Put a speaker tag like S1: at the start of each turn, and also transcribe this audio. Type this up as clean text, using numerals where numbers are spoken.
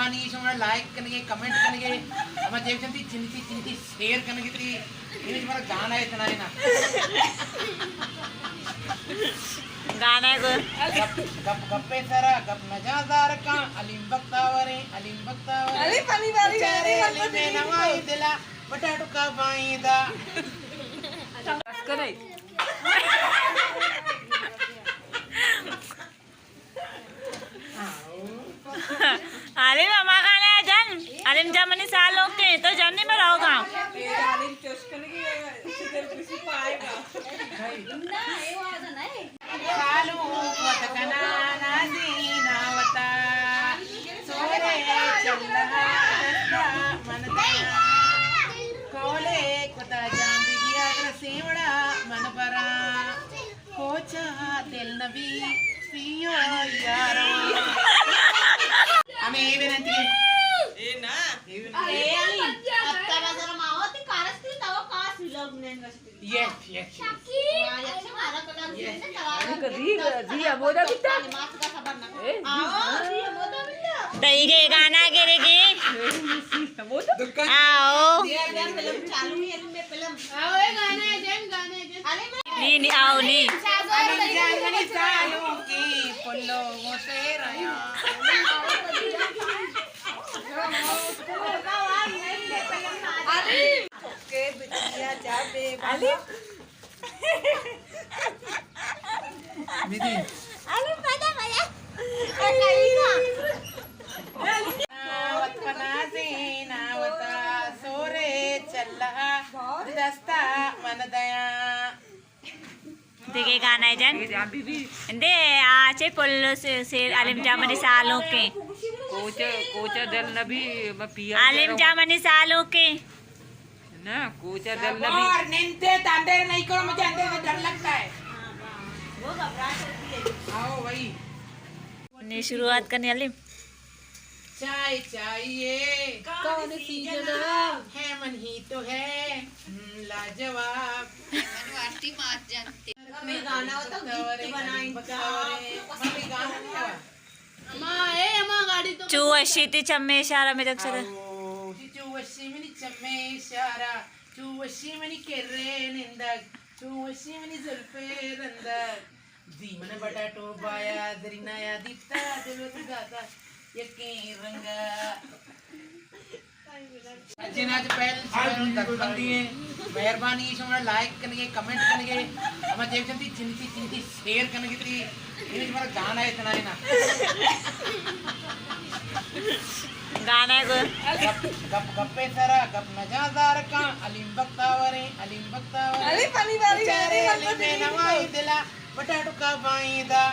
S1: मेहरबानी इसमें लाइक करने कमेंट करने हम देखते चिंती चिंती शेयर करने ये हमारा गाना है इतना है ना
S2: गाना को
S1: गप गप गप्पे सारा गप नजादार का अलीम बख्तावरे अली पानी वाली चारे अली में नवाई दिला बटाटो का बाईदा
S2: बस करे अरे मामा खाने आ जान अरे जमनी सालों के तो जमनी में रहोगा
S1: सालू वतकना नाजीना वता सोरे चल्ला दस्ता मनदा कोले कोता जांबी गिया सेवड़ा मन परा कोचा दिल नबी पियो यारा हमें ये विनंती है ए ना ए अली आता जरा मावती कारस्ती तव कास लग्न यस यस
S2: जी अमोदा बिट्टा दही के गाना गिरेगी आओ नी आओ नी
S1: सालों की पल्लों से रया के बिटिया जाबे अली दीदी
S2: अली पता भैया
S1: वतना सीना वता सोरे चल्ला दस्ता मन दया
S2: देखिए गाना है जन दे आचे पुल्लो से आलिम जामनी सालों के
S3: कोचा दल नबी पिया
S2: आलिम जामनी सालों के
S3: ना कोचा दल नबी
S1: और निंते तांडे नहीं करो मुझे अंदर से डर लगता है वो घबराहट होती है आओ भाई
S2: ने शुरुआत करनी आलिम
S1: चाय चाहिए
S3: कौन सी
S1: जनाब है मन ही तो है लाजवाब
S4: मैं गाना होता गीत बनाई
S1: मम्मी गाना नहीं आवा
S4: मां ए मां गाड़ी तो
S2: चू अशीति चम्मे इशारा में दक्षर
S1: चुवशिमनि चम्मे इशारा चुवशिमनि केर्रे निंदक चुवशिमनि जुल्फे रंदक जीवन बटाटो बाया दरिनाया दीप्ता दिलवत गाता यकीन रंगा आज पहले तक बंदी है मेहरबानी इसमें लाइक करने कमेंट करने हम देखते चिंती चिंती शेयर करने ये हमारा गाना है इतना है ना
S2: गाना को
S1: गप गप गप्पे सारा गप नजादार का अलीम बख्तावरे अली पानी वाली चारे अली में नवाई दिला बटाटो का बाईदा